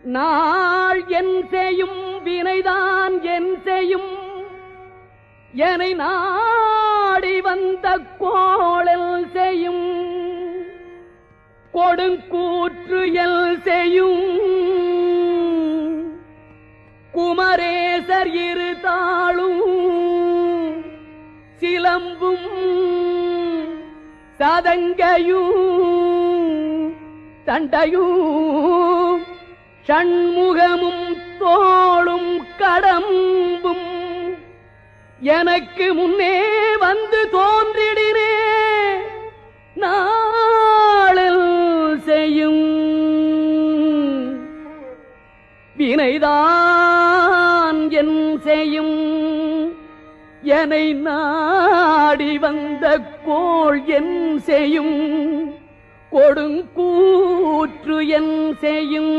நாள் என் செய்யும் வினைதான் என் செய்யும் என்னை நாடி வந்த கோளல் செய்யும் கொடுங்கூற்று எல் செய்யும் குமரேசர் இரு தாளும் சிலம்பும் சதங்கையும் தண்டையும் சண்முகமும் தோளும் கடம்பும் எனக்கு முன்னே வந்து தோன்றிடினே நாளில் செய்யும் வினைதான் என் செய்யும் என்னை நாடி வந்த கோள் என் செய்யும் கொடுங்கூற்று என் செய்யும்